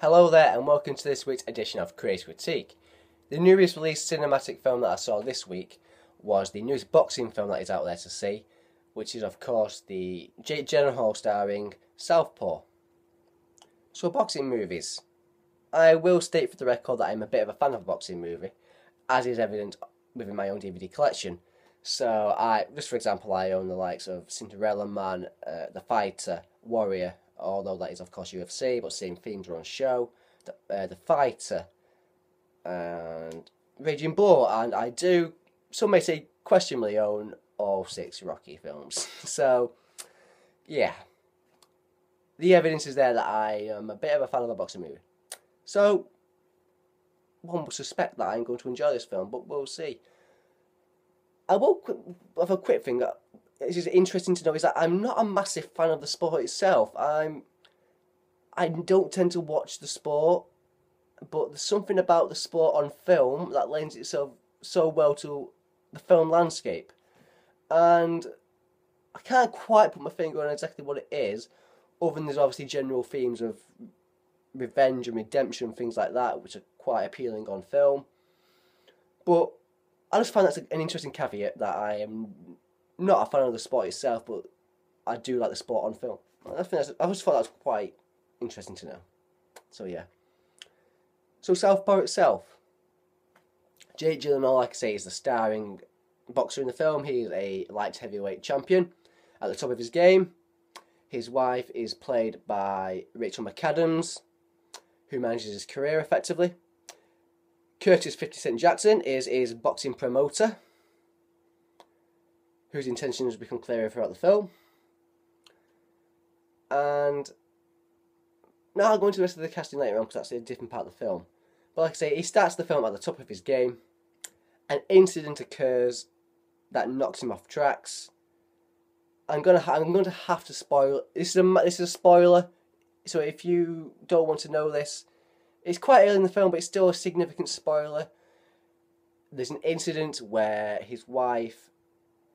Hello there and welcome to this week's edition of Clichéd Critique. The newest released cinematic film that I saw this week was the newest boxing film that is out there to see, which is of course the Jake Gyllenhaal starring Southpaw. So boxing movies. I will state for the record that I'm a bit of a fan of a boxing movie, as is evident within my own DVD collection. So just for example, I own the likes of Cinderella Man, The Fighter, Warrior, although that is of course UFC, but same themes are on show, The Fighter, and Raging Bull, and I do, some may say, questionably own all 6 Rocky films. So, yeah. The evidence is there that I am a bit of a fan of a boxing movie. So, one would suspect that I'm going to enjoy this film, but we'll see. I will have a quick thing that is interesting to know is that I'm not a massive fan of the sport itself. I don't tend to watch the sport, but there's something about the sport on film that lends itself so well to the film landscape. And I can't quite put my finger on exactly what it is, other than there's obviously general themes of revenge and redemption, things like that, which are quite appealing on film. But I just find that's an interesting caveat, that I am not a fan of the sport itself, but I do like the sport on film. I just thought that was quite interesting to know. So yeah. So Southpaw itself. Jake Gyllenhaal, like I say, is the starring boxer in the film. He is a light heavyweight champion at the top of his game. His wife is played by Rachel McAdams, who manages his career effectively. Curtis 50 Cent Jackson is his boxing promoter, whose intentions become clearer throughout the film. And now I'll go into the rest of the casting later on, because that's a different part of the film. But like I say, he starts the film at the top of his game. An incident occurs that knocks him off tracks. I'm going to have to spoil. This is a spoiler, so if you don't want to know this, it's quite early in the film, but it's still a significant spoiler. There's an incident where his wife,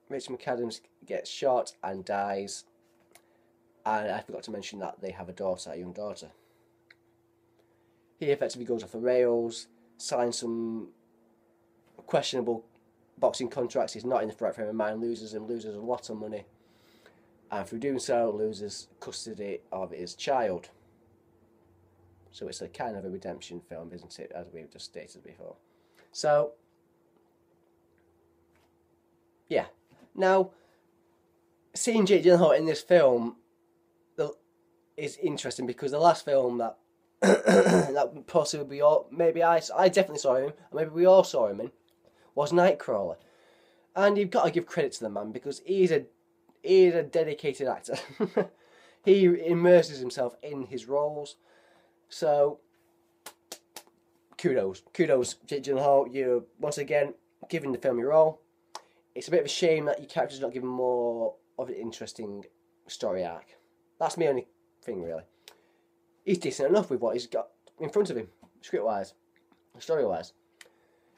Rachel McAdams, gets shot and dies. And I forgot to mention that they have a young daughter. He effectively goes off the rails, signs some questionable boxing contracts. He's not in the right frame of mind, loses a lot of money. And through doing so, loses custody of his child. So it's a kind of a redemption film, isn't it, as we've just stated before. So, yeah. Now, seeing Jake Gyllenhaal in this film is interesting, because the last film that that possibly maybe I definitely saw him, or maybe we all saw him in, was Nightcrawler. And you've got to give credit to the man, because he's a dedicated actor. He immerses himself in his roles. So, kudos, Jake Gyllenhaal. You're once again giving the film your all. It's a bit of a shame that your character's not given more of an interesting story arc. That's my only thing, really. He's decent enough with what he's got in front of him, script-wise, story-wise.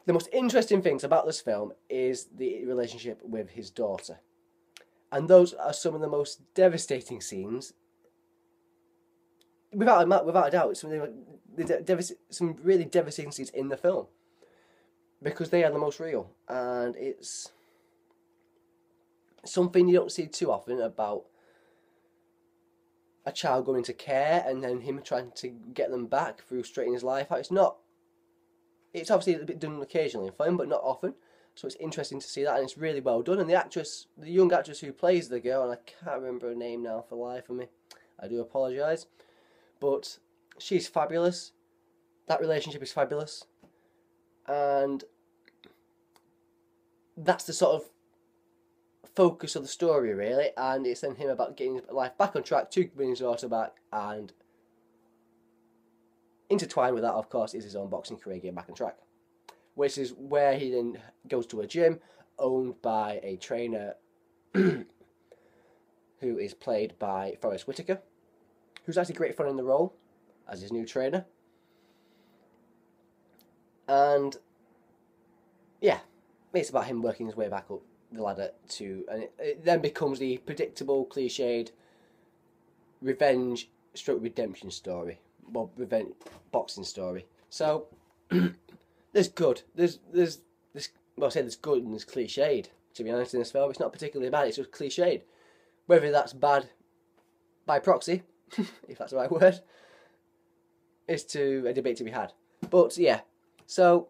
The most interesting things about this film is the relationship with his daughter. And those are some of the most devastating scenes, without a doubt, some really devastating scenes in the film, because they are the most real, and it's something you don't see too often about a child going into care and then him trying to get them back through straightening his life out. It's obviously a bit done occasionally in film, but not often. So it's interesting to see that, and it's really well done. And the young actress who plays the girl, and I can't remember her name now for the life of me, I do apologise, but she's fabulous. That relationship is fabulous, and that's the sort of focus of the story, really. And it's then him about getting his life back on track, to bring his daughter back, and intertwined with that, of course, is his own boxing career getting back on track, which is where he then goes to a gym owned by a trainer who is played by Forest Whitaker, who's actually great fun in the role as his new trainer. And yeah, it's about him working his way back up the ladder and it then becomes the predictable, cliched revenge stroke redemption story, revenge boxing story. So there's good. There's well, I say there's good and there's clichéd. To be honest, in this film, it's not particularly bad. It's just clichéd. Whether that's bad by proxy, if that's the right word, is to a debate to be had. But yeah, so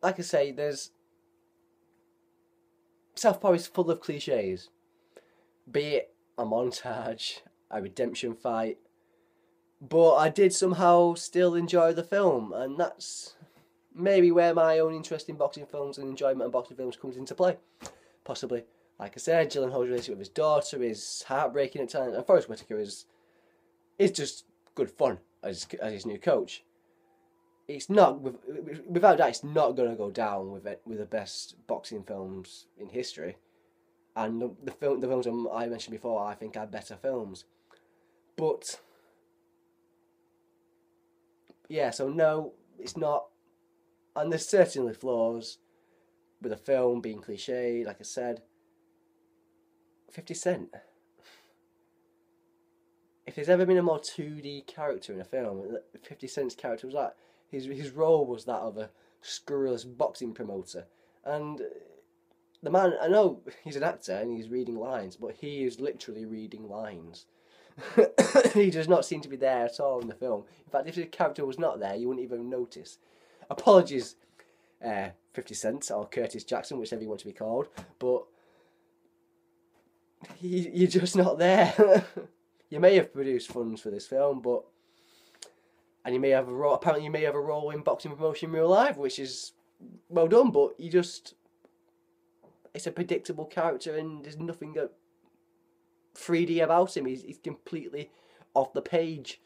like I say, there's Southpaw is full of cliches, be it a montage, a redemption fight, but I did somehow still enjoy the film, and that's maybe where my own interest in boxing films and enjoyment of boxing films comes into play. Possibly, like I said, Gyllenhaal's relationship with his daughter is heartbreaking at times, and Forrest Whitaker is just good fun as his new coach. It's not, without doubt, it's not going to go down with the best boxing films in history. And the films I mentioned before, I think are better films. But yeah, so no, it's not. And there's certainly flaws with the film being cliche, like I said. 50 Cent. If there's ever been a more 2D character in a film, 50 Cent's character was that. His role was that of a scurrilous boxing promoter. And the man, I know he's an actor and he's reading lines, but he is literally reading lines. He does not seem to be there at all in the film. In fact, if the character was not there, you wouldn't even notice. Apologies, 50 Cent or Curtis Jackson, whichever you want to be called, but you're just not there. You may have produced funds for this film, but and you may have a role. Apparently, you may have a role in boxing promotion in real life, which is well done. But it's a predictable character, and there's nothing 3D about him. He's completely off the page.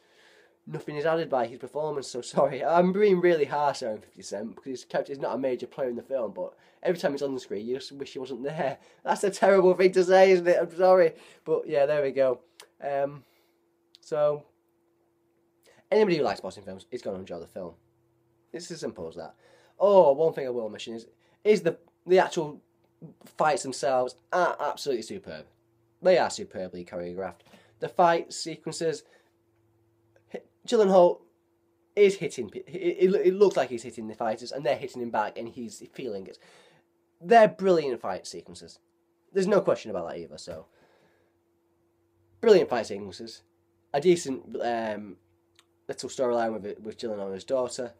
Nothing is added by his performance. So sorry, I'm being really harsh on 50 Cent because his character is not a major player in the film. But every time he's on the screen, you just wish he wasn't there. That's a terrible thing to say, isn't it? I'm sorry, but yeah, there we go. So. Anybody who likes boxing films is going to enjoy the film. It's as simple as that. Oh, one thing I will mention is the actual fights themselves are absolutely superb. They are superbly choreographed. The fight sequences, Gyllenhaal is hitting. It looks like he's hitting the fighters, and they're hitting him back, and he's feeling it. They're brilliant fight sequences. There's no question about that either. So, brilliant fight sequences, a decent little storyline with Gyllenhaal and his daughter,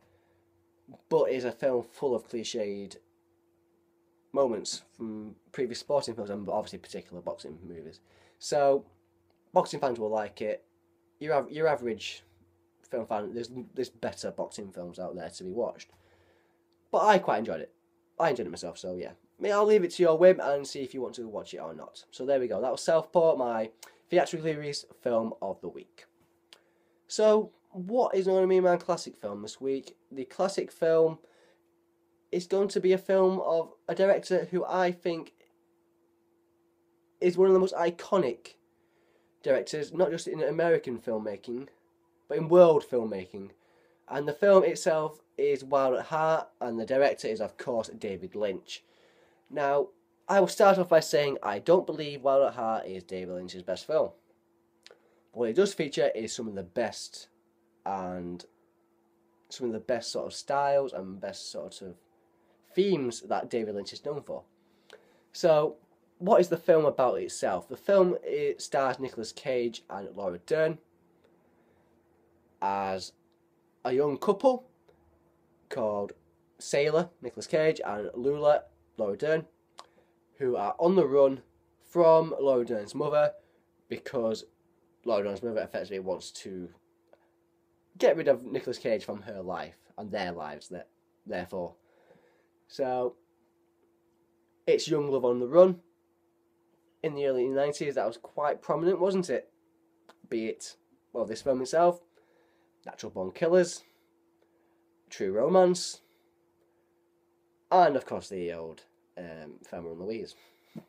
but is a film full of cliched moments from previous sporting films and obviously particular boxing movies. So, boxing fans will like it. Your average film fan, there's better boxing films out there to be watched. But I quite enjoyed it. I enjoyed it myself, so yeah. I'll leave it to your whim and see if you want to watch it or not. So there we go. That was Southpaw, my theatrically released film of the week. So, what is going to be my classic film this week? The classic film is going to be a film of a director who I think is one of the most iconic directors, not just in American filmmaking, but in world filmmaking. And the film itself is Wild at Heart, and the director is, of course, David Lynch. Now, I will start off by saying I don't believe Wild at Heart is David Lynch's best film. What it does feature is some of the best sort of styles and best sort of themes that David Lynch is known for. So, what is the film about itself? The film stars Nicolas Cage and Laura Dern as a young couple called Sailor, Nicolas Cage, and Lula, Laura Dern, who are on the run from Laura Dern's mother because Laura Dern's mother effectively wants to get rid of Nicolas Cage from her life and their lives, therefore. So, it's young love on the run. In the early 90s, that was quite prominent, wasn't it? Be it, well, this film itself, Natural Born Killers, True Romance, and of course the old Thelma and Louise.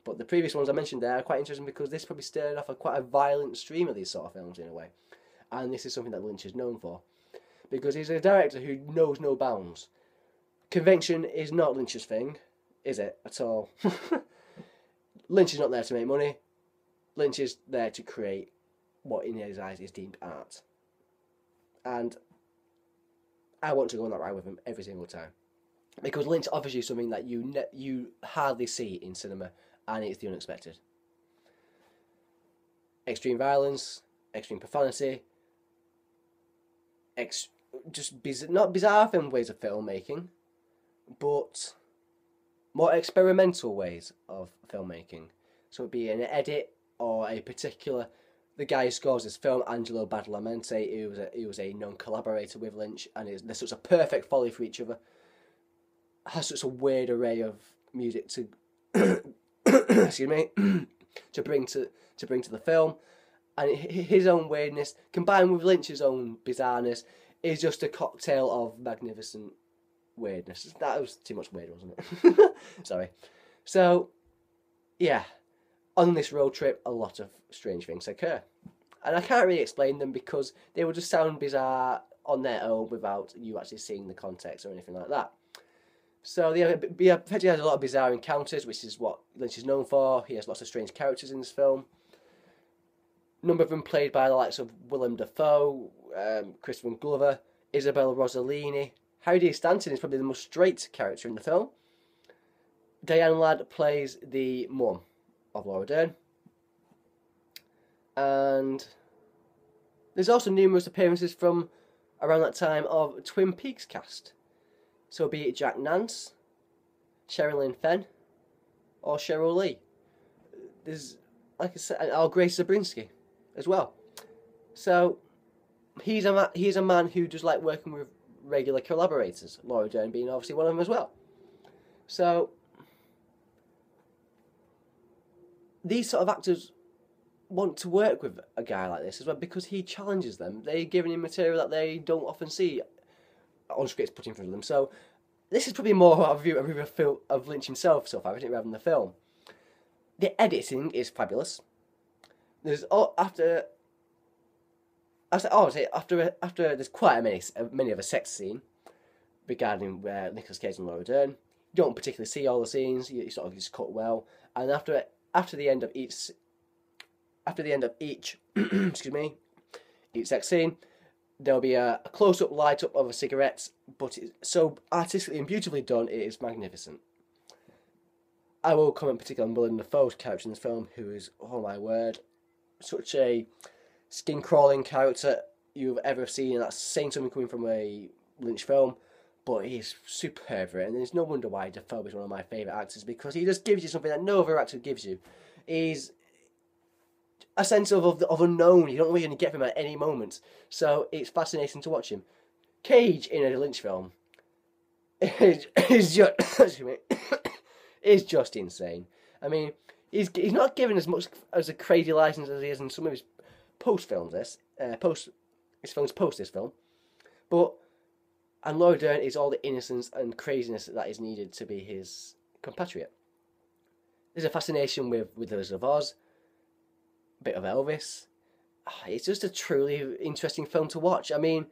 But the previous ones I mentioned there are quite interesting because this probably stirred off quite a violent stream of these sort of films in a way. And this is something that Lynch is known for. Because he's a director who knows no bounds. Convention is not Lynch's thing, is it, at all? Lynch is not there to make money. Lynch is there to create what in his eyes is deemed art. And I want to go on that ride with him every single time. Because Lynch offers you something that you hardly see in cinema, and it's the unexpected. Extreme violence, extreme profanity, not bizarre film ways of filmmaking, but more experimental ways of filmmaking. So it'd be an edit or a particular. The guy who scores this film, Angelo Badalamenti, he was a known collaborator with Lynch, and they're such a perfect folly for each other. Has such a weird array of music to excuse me to bring to the film, and his own weirdness combined with Lynch's own bizarreness is just a cocktail of magnificent weirdness. That was too much weird, wasn't it? Sorry. So, yeah, on this road trip, a lot of strange things occur, and I can't really explain them because they would just sound bizarre on their own without you actually seeing the context or anything like that. So Petty has a lot of bizarre encounters, which is what Lynch is known for. He has lots of strange characters in this film. A number of them played by the likes of Willem Dafoe, Christopher Glover, Isabella Rossellini. Harry D. Stanton is probably the most straight character in the film. Diane Ladd plays the mum of Laura Dern. And there's also numerous appearances from around that time of Twin Peaks cast. So be it Jack Nance, Sherilyn Fenn, or Cheryl Lee. There's, like I said, or Grace Zabriskie as well. So he's a man who does like working with regular collaborators, Laura Dern being obviously one of them as well. So these sort of actors want to work with a guy like this as well because he challenges them. They're giving him material that they don't often see on scripts put in front of them. So this is probably more a review of Lynch himself so far, rather than the film. The editing is fabulous. There's after there's quite many of a sex scene regarding Nicolas Cage and Laura Dern. You don't particularly see all the scenes. You sort of just cut well, and after the end of each excuse me, each sex scene, there'll be a close-up light-up of a cigarette, but it's so artistically and beautifully done, it is magnificent. I will comment particularly on Willem Dafoe's character in this film, who is, oh my word, such a skin-crawling character you've ever seen, and that's saying something coming from a Lynch film, but he's superb for it, and there's no wonder why Dafoe is one of my favourite actors, because he just gives you something that no other actor gives you. He's a sense of unknown. You don't know what you're going to get from him at any moment. So it's fascinating to watch him. Cage in a Lynch film is just insane. I mean, he's not given as much as a crazy license as he is in some of his post films. His films post this film, and Laura Dern is all the innocence and craziness that is needed to be his compatriot. There's a fascination with The Wizard of Oz. Bit of Elvis. It's just a truly interesting film to watch. I mean,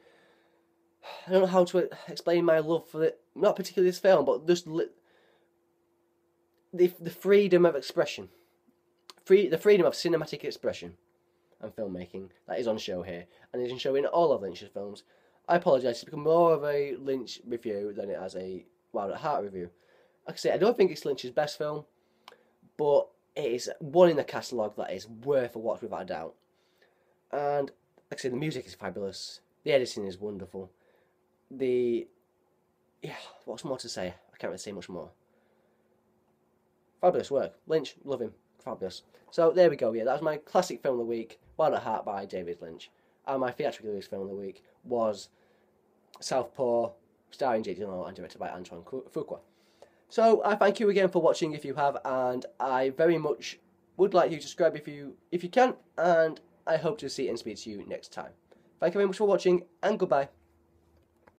I don't know how to explain my love for it. Not particularly this film, but just the freedom of expression, the freedom of cinematic expression and filmmaking that is on show here, and is on show in all of Lynch's films. I apologise. It's become more of a Lynch review than it has a Wild at Heart review. Like I say, I don't think it's Lynch's best film, but it is one in the catalogue that is worth a watch without a doubt. And like I say, the music is fabulous. The editing is wonderful. What's more to say? I can't really say much more. Fabulous work. Lynch, love him. Fabulous. So there we go. Yeah, that was my classic film of the week, Wild at Heart by David Lynch. And my theatrical release film of the week was Southpaw, starring Jake Gyllenhaal and directed by Antoine Fuqua. So I thank you again for watching if you have, and I very much would like you to subscribe if you can, and I hope to see and speak to you next time. Thank you very much for watching, and goodbye.